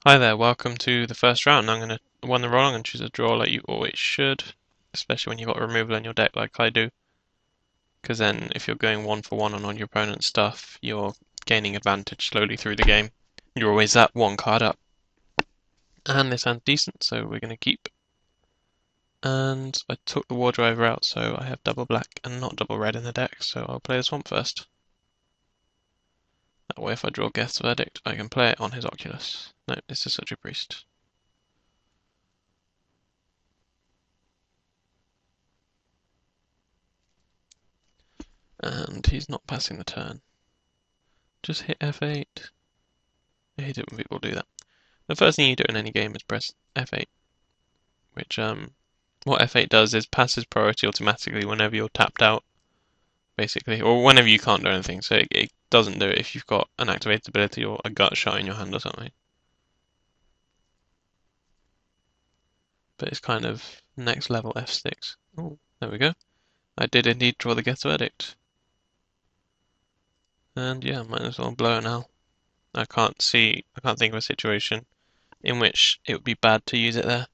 Hi there, welcome to the first round. I'm going to won the roll. I'm going to choose a draw like you always should, especially when you've got removal in your deck like I do. Because then if you're going one for one on your opponent's stuff, you're gaining advantage slowly through the game. You're always that one card up. And this hand's decent, so we're going to keep. And I took the War Driver out, so I have double black and not double red in the deck, so I'll play the Swamp first. That way if I draw Geth's Verdict, I can play it on his Oculus. No, this is such a priest. And he's not passing the turn. Just hit F8. I hate it when people do that. The first thing you do in any game is press F8, which what F8 does is passes priority automatically whenever you're tapped out, basically, or whenever you can't do anything. So it doesn't do it if you've got an activated ability or a gut shot in your hand or something. But it's kind of next level F6. Oh, there we go. I did indeed draw the Geth Verdict. And yeah, might as well blow it now. I can't think of a situation in which it would be bad to use it there.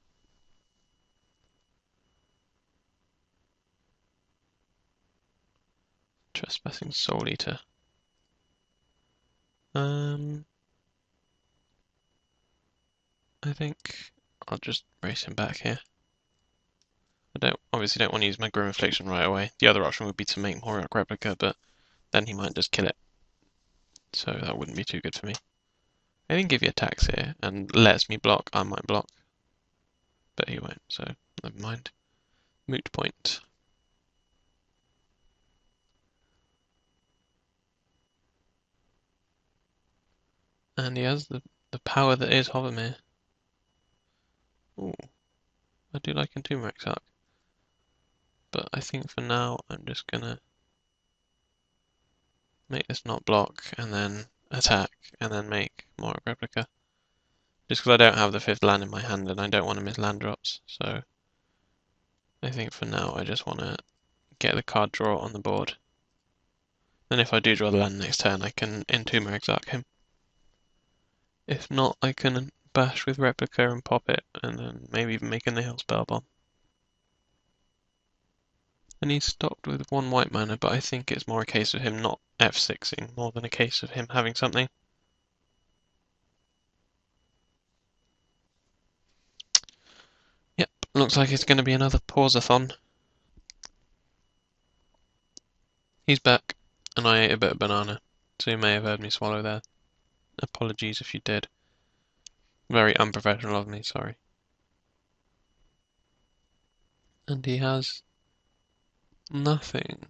Trespassing Soul Eater. I think I'll just race him back here. I obviously don't want to use my Grim Affliction right away. The other option would be to make Moriok Replica, but then he might just kill it. So that wouldn't be too good for me. I think if he attacks here and lets me block, I might block. But he won't, so never mind. Moot point. And he has the power that is Hovermere. Ooh, I do like Entomb Exarch. But I think for now I'm just gonna make this not block and then attack and then make Moriok Replica. Just because I don't have the fifth land in my hand and I don't want to miss land drops, so I think for now I just want to get the card draw on the board. Then if I do draw the land next turn, I can Entomb Exarch him. If not, I can bash with Replica and pop it, and then maybe even make a Nihil Spellbomb. And he's stocked with one white mana, but I think it's more a case of him not F6ing more than a case of him having something. Yep, looks like it's going to be another Pausathon. He's back, and I ate a bit of banana, so you may have heard me swallow there. Apologies if you did. Very unprofessional of me, sorry. And he has nothing.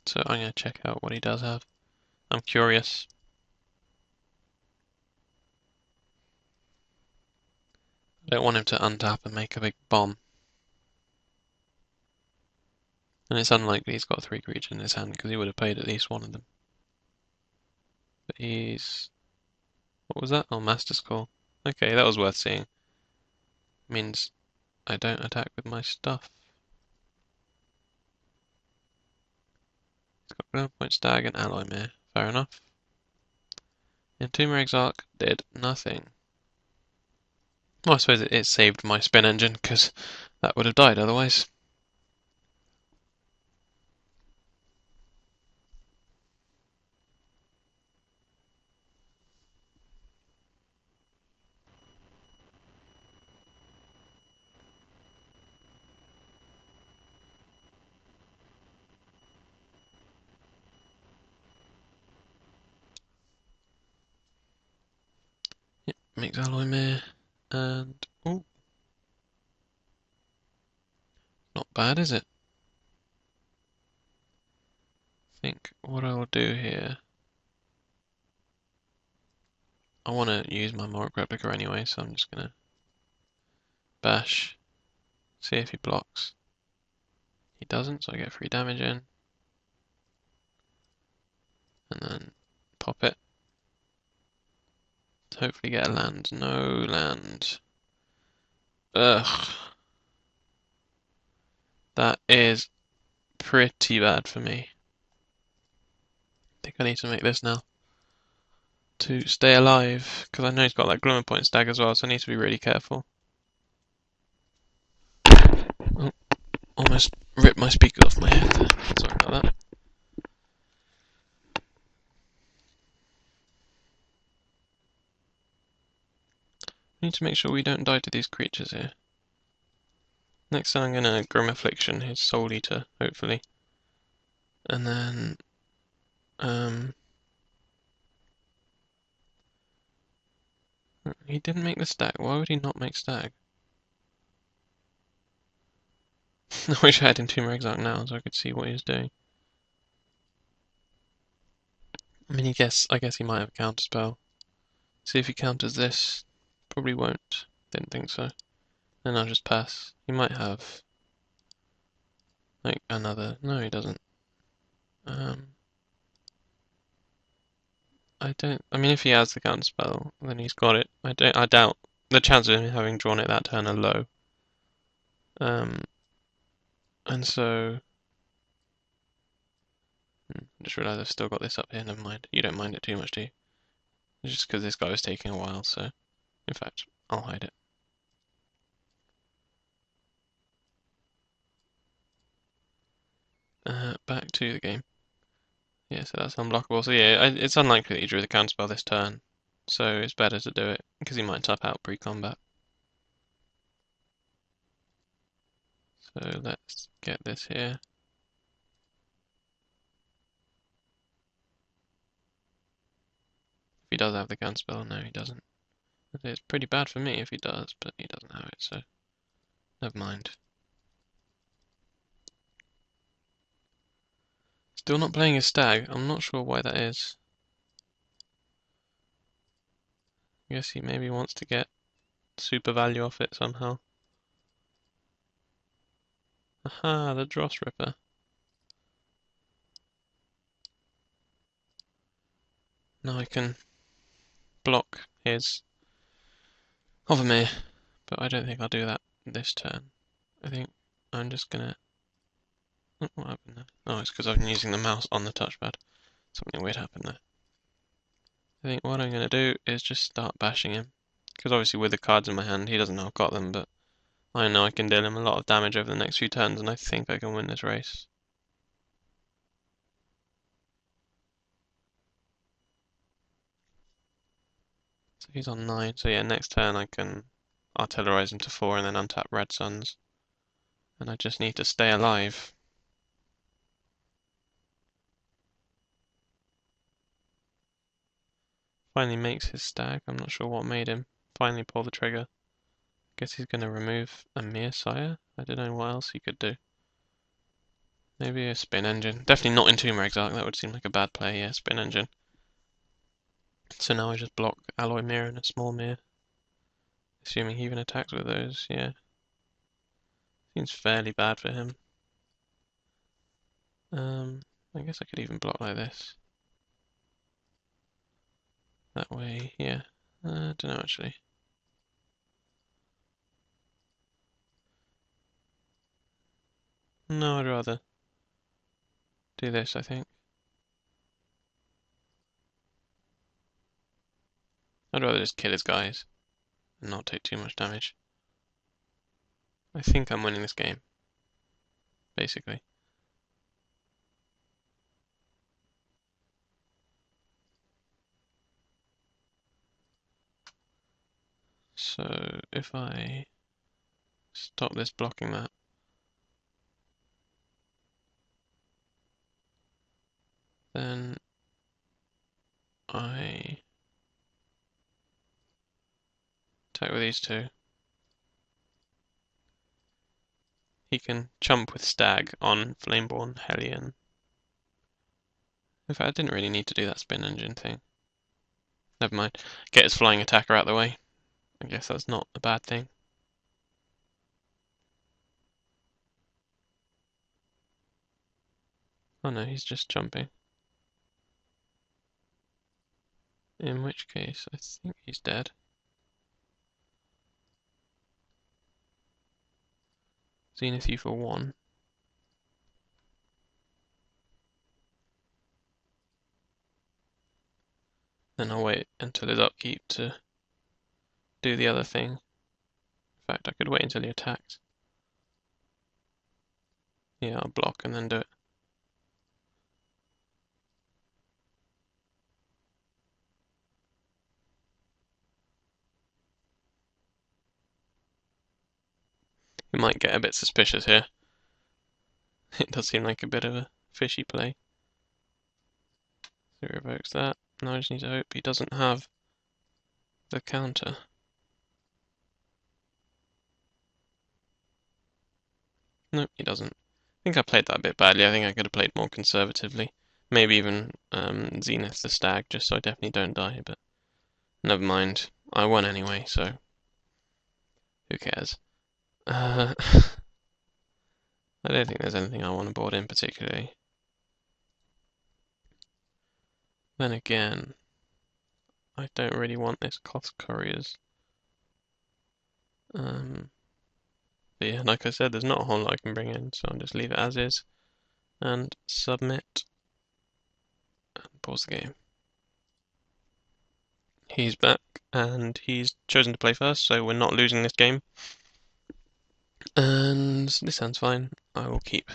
So I'm going to check out what he does have. I'm curious. I don't want him to untap and make a big bomb. And it's unlikely he's got 3 creatures in his hand because he would have played at least one of them. But he's... What was that? Oh, Master's Call. Okay, that was worth seeing. Means I don't attack with my stuff. He's got Ground Point Stag and Alloy Mirror. Fair enough. Entomb Exarch did nothing. Well, I suppose it saved my spin engine because that would have died otherwise. Yep, makes Alloy Mirror and... Oh, not bad, is it? I think what I will do here... I want to use my Moriok Replica anyway, so I'm just going to bash, see if he blocks. He doesn't, so I get 3 damage in. And then pop it. Hopefully get a land. No land. Ugh. That is pretty bad for me. I think I need to make this now. to stay alive, because I know he's got that Glimmer Point stag as well, so I need to be really careful. Oh, almost ripped my speakers off my head there. Sorry about that. I need to make sure we don't die to these creatures here. Next time I'm going to Grim Affliction, his Soul Eater, hopefully. And then... he didn't make the stag. Why would he not make stag? I wish I had Entomber Exarch now so I could see what he was doing. I mean, I guess he might have a counterspell. See if he counters this. Probably won't. Didn't think so. Then I'll just pass. He might have like another. No, he doesn't. I don't. I mean, if he has the counterspell, then he's got it. I doubt the chances of him having drawn it that turn are low. And so. I just realised I've still got this up here. Never mind. You don't mind it too much, do you? It's just because this guy was taking a while. So, in fact, I'll hide it. Back to the game. Yeah, so that's unblockable. So yeah, it's unlikely that he drew the counterspell this turn. So it's better to do it, because he might tap out pre-combat. So let's get this here. If he does have the counterspell, no he doesn't. It's pretty bad for me if he does, but he doesn't have it, so never mind. Still not playing his stag, I'm not sure why that is. I guess he maybe wants to get super value off it somehow. Aha, the Dross Ripper. Now I can block his Hovermere, but I don't think I'll do that this turn. I think I'm just gonna... Oh, what happened there? Oh, it's because I've been using the mouse on the touchpad. Something weird happened there. I think what I'm gonna do is just start bashing him. Because obviously with the cards in my hand, he doesn't know I've got them, but I know I can deal him a lot of damage over the next few turns, and I think I can win this race. So he's on 9, so yeah, next turn I can artillerize him to 4 and then untap Red Suns. And I just need to stay alive. Finally makes his stag, I'm not sure what made him finally pull the trigger. Guess he's gonna remove a Mere Sire? I don't know what else he could do. Maybe a Spin Engine. Definitely not Entomber Exarch, that would seem like a bad play, yeah, Spin Engine. So now I just block Alloy Mirror and a small mirror. Assuming he even attacks with those, yeah. Seems fairly bad for him. I guess I could even block like this. That way, yeah. I don't know actually. No, I'd rather do this, I think. I'd rather just kill his guys and not take too much damage. I think I'm winning this game, basically. So if I stop this blocking that, then I attack with these two. He can chump with Stag on Flameborn Hellion. In fact, I didn't really need to do that Spin Engine thing. Never mind. Get his flying attacker out of the way. I guess that's not a bad thing. Oh no, he's just jumping. In which case, I think he's dead. Zenith you for 1. Then I'll wait until his upkeep to do the other thing. In fact, I could wait until he attacks. Yeah, I'll block and then do it. We might get a bit suspicious here. It does seem like a bit of a fishy play. So he revokes that. Now I just need to hope he doesn't have the counter. Nope, he doesn't. I think I played that a bit badly. I think I could have played more conservatively. Maybe even Zenith the Stag, just so I definitely don't die, but never mind. I won anyway, so who cares? I don't think there's anything I want to board in particularly. Then again, I don't really want this Koth Couriers. But yeah, like I said, there's not a whole lot I can bring in, so I'll just leave it as is and submit and pause the game. He's back and he's chosen to play first, so we're not losing this game. And this sounds fine. I will keep.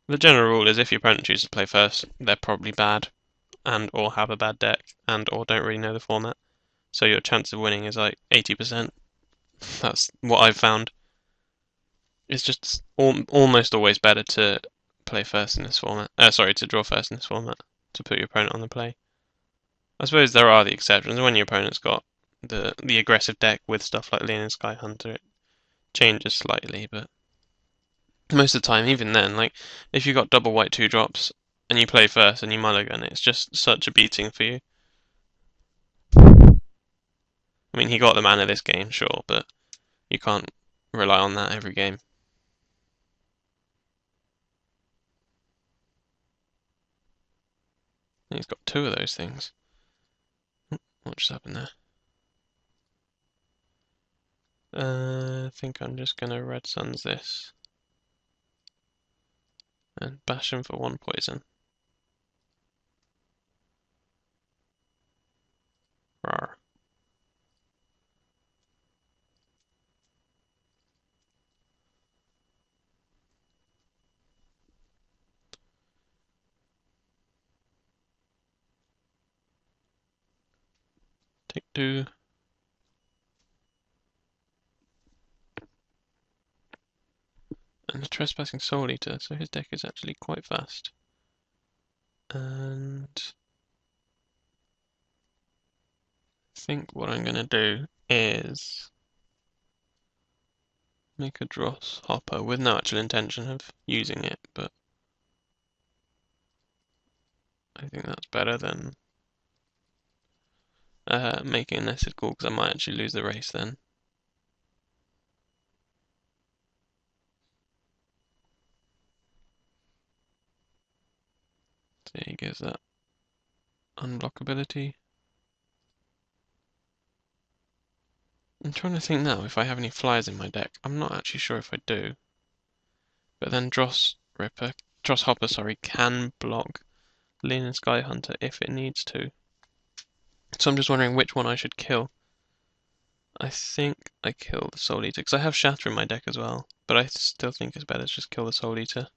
The general rule is if your opponent chooses to play first, they're probably bad and or have a bad deck and or don't really know the format. So your chance of winning is like 80%. That's what I've found. It's just almost always better to play first in this format. To draw first in this format to put your opponent on the play. I suppose there are the exceptions when your opponent's got the aggressive deck with stuff like Leonin Sky Hunter. It changes slightly, but most of the time, even then, like if you got double white 2-drops and you play first and you mulligan, it's just such a beating for you. I mean, he got the mana this game, sure, but you can't rely on that every game. And he's got 2 of those things. What just happened there? I think I'm just gonna Red Suns this and bash him for 1 poison. Rawr. Take 2. And a Trespassing Soul Eater, so his deck is actually quite fast. And I think what I'm gonna do is make a Dross Hopper with no actual intention of using it, but I think that's better than making a Nested Call because I might actually lose the race then. So he gives that unblockability. I'm trying to think now if I have any flyers in my deck. I'm not actually sure if I do. But then Dross Hopper, sorry, can block Leonin Sky Hunter if it needs to. So I'm just wondering which one I should kill. I think I kill the Soul Eater, because I have Shatter in my deck as well, but I still think it's better to just kill the Soul Eater.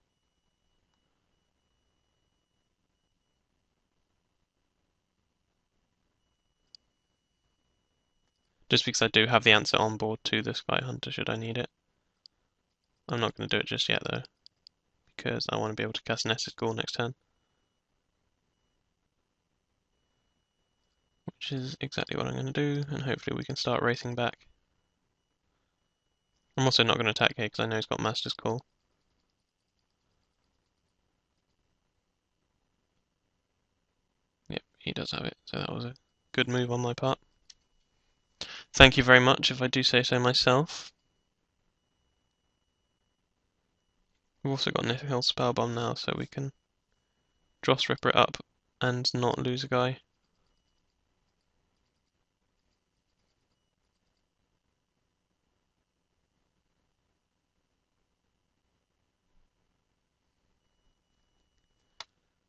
Just because I do have the answer on board to the Sky Hunter should I need it. I'm not going to do it just yet though, because I want to be able to cast Nested Call next turn. Which is exactly what I'm going to do, and hopefully we can start racing back. I'm also not going to attack here because I know he's got Master's Call. Yep, he does have it, so that was a good move on my part. Thank you very much, if I do say so myself. We've also got Nihil Spellbomb now, so we can Dross Ripper it up and not lose a guy.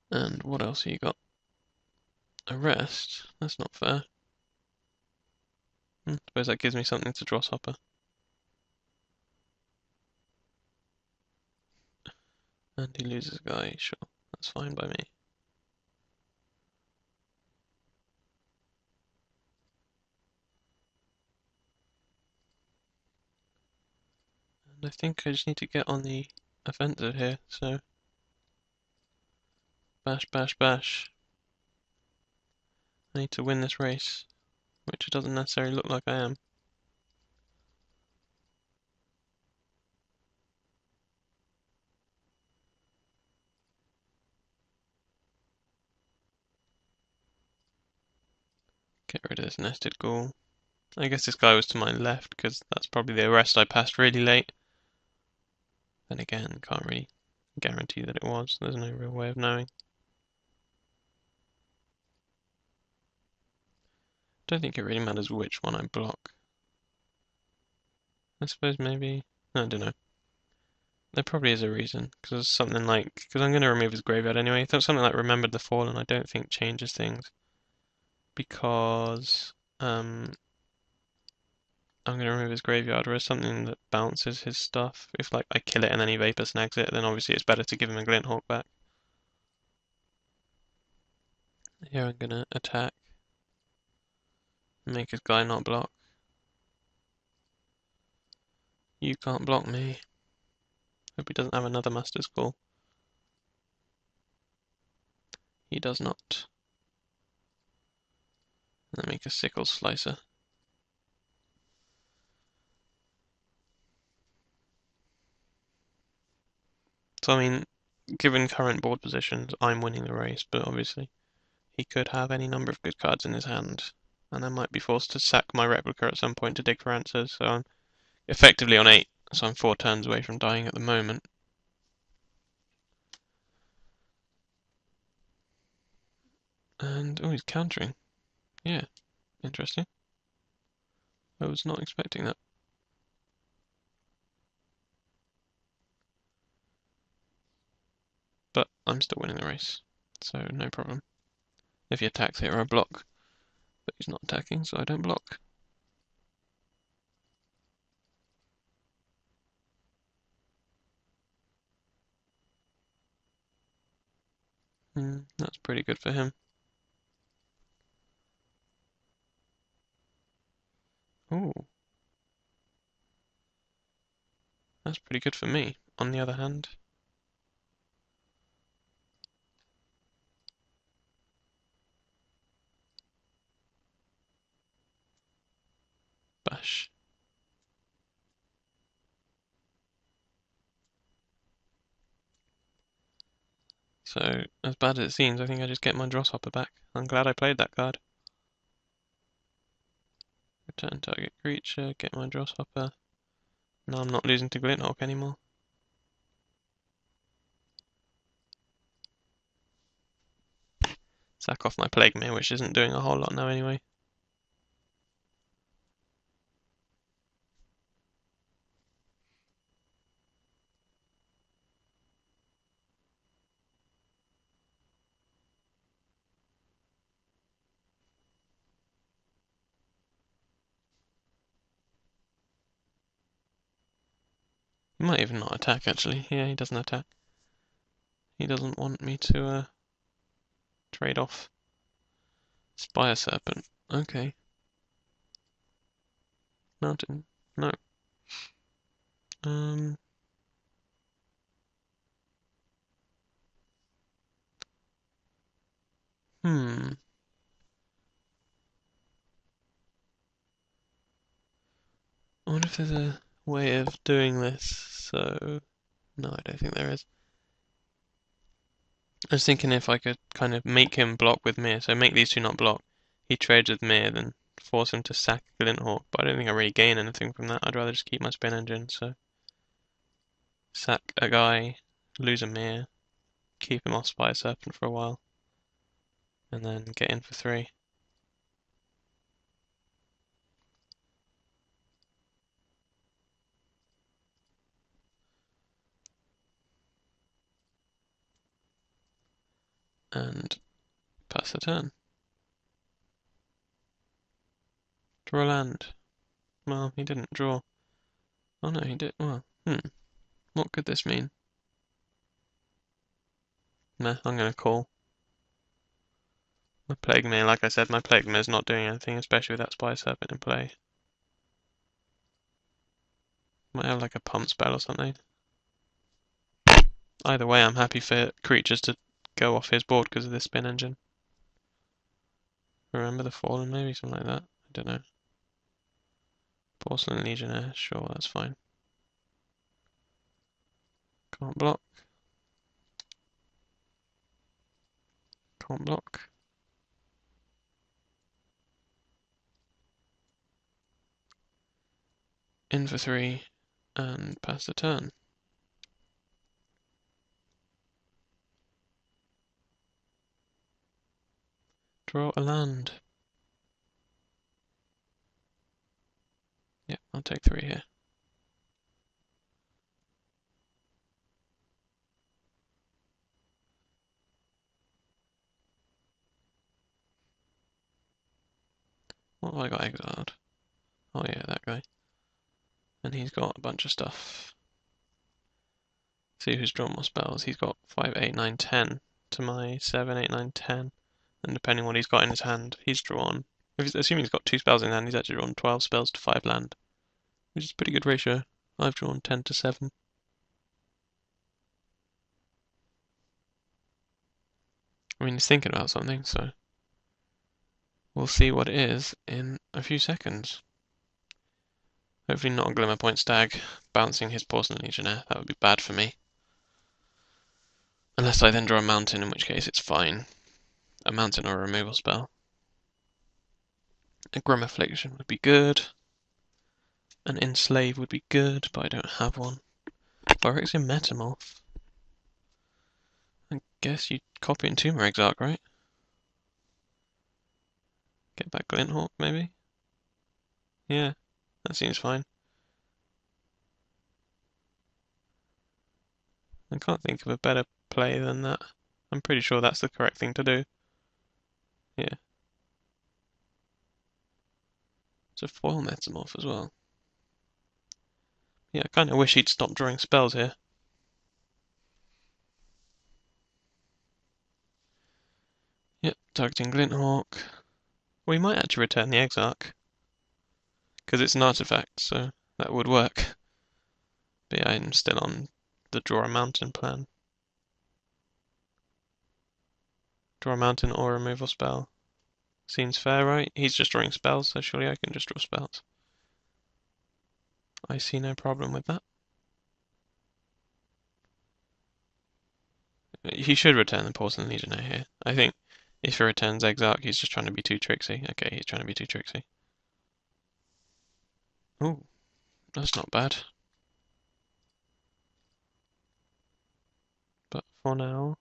And what else have you got? Arrest? That's not fair. Suppose that gives me something to draw Hopper. And he loses a guy, sure. That's fine by me. And I think I just need to get on the offensive here, so bash, bash, bash. I need to win this race, which it doesn't necessarily look like I am. Get rid of this nested ghoul. I guess this guy was to my left, because that's probably the arrest I passed really late. Then again, can't really guarantee that it was. There's no real way of knowing. Don't think it really matters which one I block. I suppose maybe... I don't know. There probably is a reason, because something like... Because I'm going to remove his graveyard anyway. Something like Remembered the Fallen I don't think changes things. Because... I'm going to remove his graveyard, whereas something that bounces his stuff, if like I kill it and then he Vapor Snags it, then obviously it's better to give him a Glinthawk back. Here I'm going to attack. Make his guy not block. You can't block me. Hope he doesn't have another Master's Call. He does not. And then make a Sickle Slicer. So I mean, given current board positions, I'm winning the race, but obviously he could have any number of good cards in his hand, and I might be forced to sack my replica at some point to dig for answers, so I'm effectively on 8, so I'm 4 turns away from dying at the moment. And, oh, he's countering. Yeah, interesting. I was not expecting that. But I'm still winning the race, so no problem. If he attacks here, I block. But he's not attacking, so I don't block. That's pretty good for him. Ooh. That's pretty good for me, on the other hand. Bash. So, as bad as it seems, I think I just get my Drosshopper back. I'm glad I played that card. Return target creature, get my Drosshopper. Now I'm not losing to Glinthawk anymore. Sack off my Plague Mirror, which isn't doing a whole lot now anyway. He might even not attack, actually. Yeah, he doesn't attack. He doesn't want me to trade off Spire Serpent. Okay. Mountain. No. Um. Hmm. I wonder if there's a way of doing this. So, no, I don't think there is. I was thinking if I could kind of make him block with Mir, so make these two not block. He trades with Mir, then force him to sack Glinthawk, but I don't think I really gain anything from that. I'd rather just keep my spin engine, so sack a guy, lose a Mir, keep him off Spire Serpent for a while, and then get in for 3. And pass the turn. Draw land. Well, he didn't draw. Oh no, he did. Well, what could this mean? Nah, I'm gonna call. My Plague Mare, like I said, my Plague Mare's not doing anything, especially with that Spire Serpent in play. Might have like a pump spell or something. Either way, I'm happy for creatures to go off his board because of this spin engine. Remember the Fallen, maybe? Something like that. I don't know. Porcelain Legionnaire, sure, that's fine. Can't block. Can't block. In for 3 and pass the turn. Draw a land. Yeah, I'll take 3 here. What have I got exiled? Oh yeah, that guy. And he's got a bunch of stuff. See who's drawn more spells. He's got 5, 8, 9, 10 to my 7, 8, 9, 10. And depending on what he's got in his hand, he's drawn. Assuming he's got 2 spells in hand, he's actually drawn 12 spells to 5 land. Which is a pretty good ratio. I've drawn 10 to 7. I mean, he's thinking about something, so we'll see what it is in a few seconds. Hopefully not a Glimmer Point Stag bouncing his Porcelain Legionnaire. That would be bad for me. Unless I then draw a mountain, in which case it's fine. A mountain or a removal spell. A Grim Affliction would be good. An Enslave would be good, but I don't have one. Phyrexian Metamorph. I guess you copy Entomber Exarch, right? Get back Glinthawk, maybe? Yeah, that seems fine. I can't think of a better play than that. I'm pretty sure that's the correct thing to do. Yeah. It's a foil Metamorph as well. Yeah, I kind of wish he'd stop drawing spells here. Yep, targeting Glinthawk. Well, he might actually return the Exarch. Because it's an artifact, so that would work. But yeah, I'm still on the draw a mountain plan. Draw a mountain or a removal spell. Seems fair, right? He's just drawing spells, so surely I can just draw spells. I see no problem with that. He should return the Porcelain Legionnaire here. I think if he returns Exarch, he's just trying to be too tricksy. Okay, he's trying to be too tricksy. Ooh, that's not bad. But for now,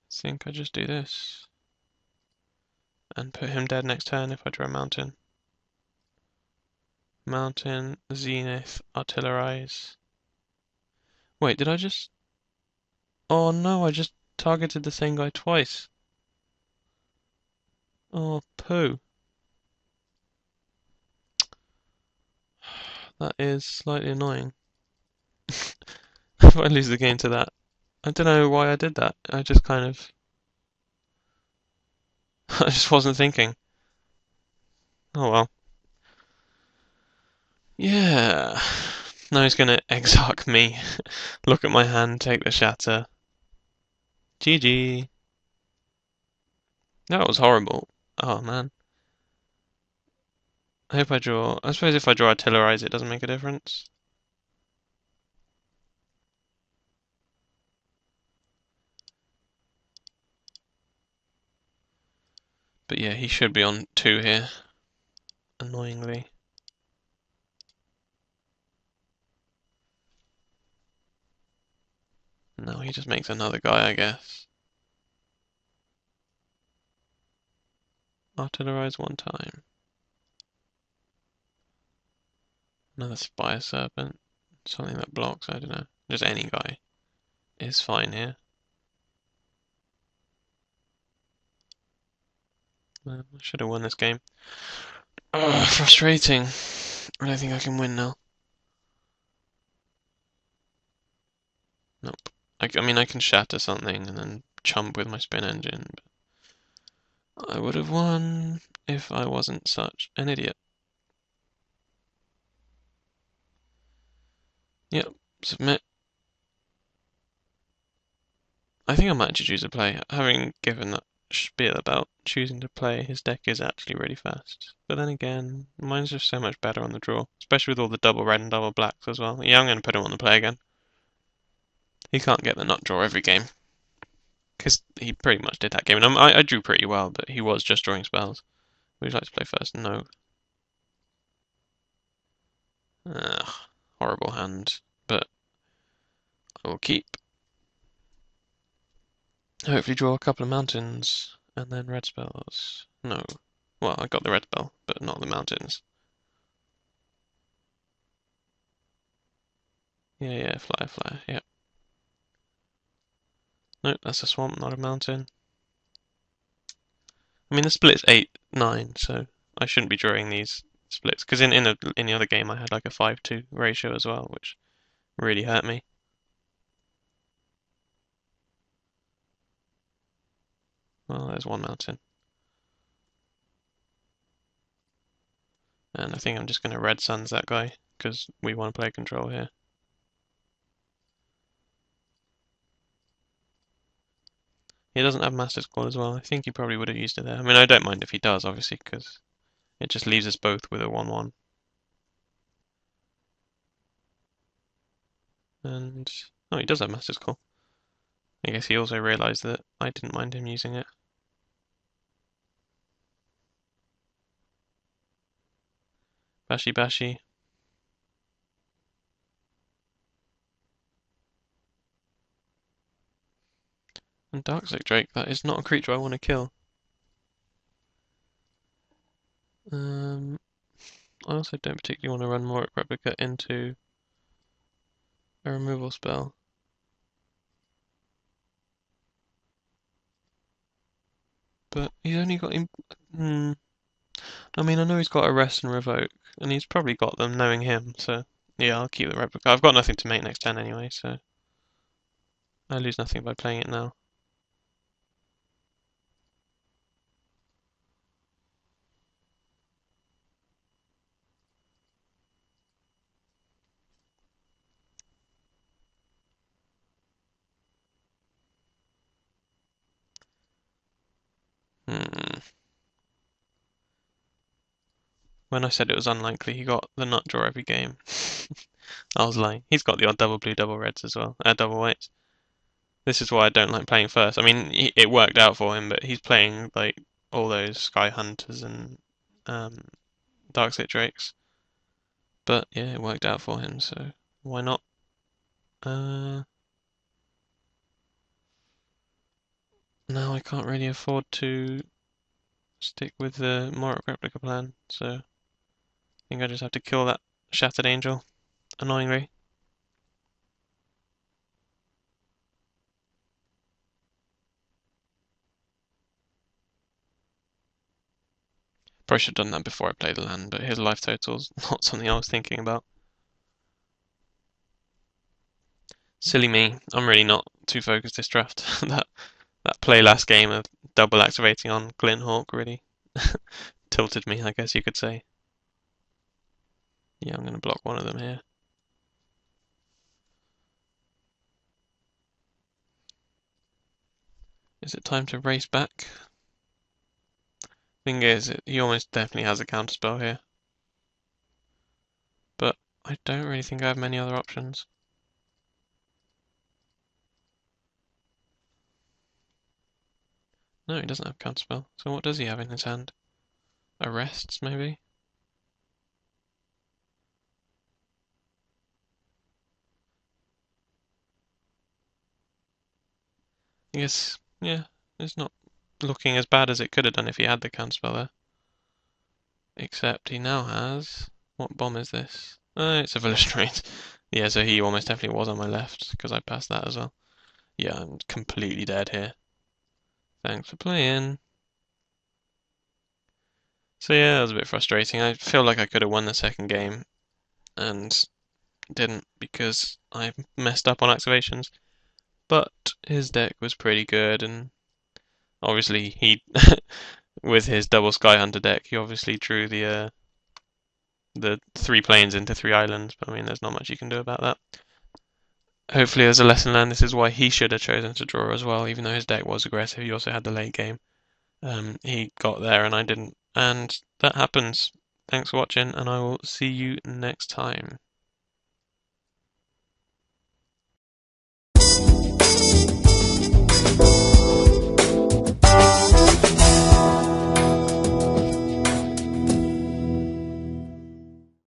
I think I just do this. And put him dead next turn if I draw a mountain. Mountain, Zenith, Artillerize. Wait, did I just... Oh no, I just targeted the same guy twice. Oh, poo. That is slightly annoying. If I lose the game to that. I don't know why I did that. I just kind of... I just wasn't thinking. Oh well. Yeah. Now he's gonna exarch me. Look at my hand, take the shatter. GG. That was horrible. Oh man. I hope I draw... I suppose if I draw Artillerize, it doesn't make a difference. But yeah, he should be on 2 here. Annoyingly. No, he just makes another guy, I guess. Artillerize 1 time. Another Spire Serpent. Something that blocks, I don't know. Just any guy is fine here. I should have won this game. Oh, frustrating. I don't think I can win now. Nope. I mean, I can shatter something and then chump with my spin engine, but I would have won if I wasn't such an idiot. Yep, submit. I think I might actually choose a play. Having given that spiel about choosing to play, his deck is actually really fast. But then again, mine's just so much better on the draw, especially with all the double red and double blacks as well. Yeah, I'm going to put him on the play again. He can't get the nut draw every game, because he pretty much did that game. And I drew pretty well, but he was just drawing spells. Would you like to play first? No. Ugh, horrible hand, but I will keep. Hopefully draw a couple of mountains, and then red spells. No. Well, I got the red spell, but not the mountains. Yeah, flyer, yeah. Nope, that's a swamp, not a mountain. I mean, the split's 8-9, so I shouldn't be drawing these splits. Because in the other game, I had like a 5-2 ratio as well, which really hurt me. Well, there's one mountain. And I think I'm just going to red suns that guy, because we want to play control here. He doesn't have Master's Call as well. I think he probably would have used it there. I mean, I don't mind if he does, obviously, because it just leaves us both with a 1-1. And oh, he does have Master's Call. I guess he also realised that I didn't mind him using it. Bashy bashy. And Darksick Drake, that is not a creature I want to kill. I also don't particularly want to run Moric Replica into a removal spell. But he's only got him. I mean, I know he's got Arrest and Revoke, and he's probably got them knowing him, so yeah, I'll keep the Replica. I've got nothing to make next turn anyway, so I lose nothing by playing it now. Hmm. When I said it was unlikely he got the nut draw every game, I was lying. He's got the odd double blue, double reds as well, double whites. This is why I don't like playing first. I mean, it worked out for him, but he's playing like all those Sky Hunters and um, Darkseid Drakes. But yeah, it worked out for him, so why not? Now I can't really afford to stick with the Moric Replica plan, so I think I just have to kill that Shattered Angel, annoyingly. Probably should have done that before I played the land, but his life total's not something I was thinking about. Silly me. I'm really not too focused this draft. that play last game of double activating on Glinthawk really tilted me, I guess you could say. Yeah, I'm going to block one of them here. Is it time to race back? Thing is, he almost definitely has a counterspell here. But I don't really think I have many other options. No, he doesn't have counterspell. So what does he have in his hand? Arrests, maybe? I guess, yeah, it's not looking as bad as it could have done if he had the counterspell there. Except he now has... What bomb is this? It's a Volitionate. Yeah, so he almost definitely was on my left, because I passed that as well. Yeah, I'm completely dead here. Thanks for playing. So yeah, that was a bit frustrating. I feel like I could have won the second game and didn't because I messed up on activations. But his deck was pretty good, and obviously he, with his double Sky Hunter deck, he obviously drew the 3 planes into 3 islands. But I mean, there's not much you can do about that. Hopefully, as a lesson learned, this is why he should have chosen to draw as well. Even though his deck was aggressive, he also had the late game. He got there and I didn't, and that happens. Thanks for watching, and I will see you next time.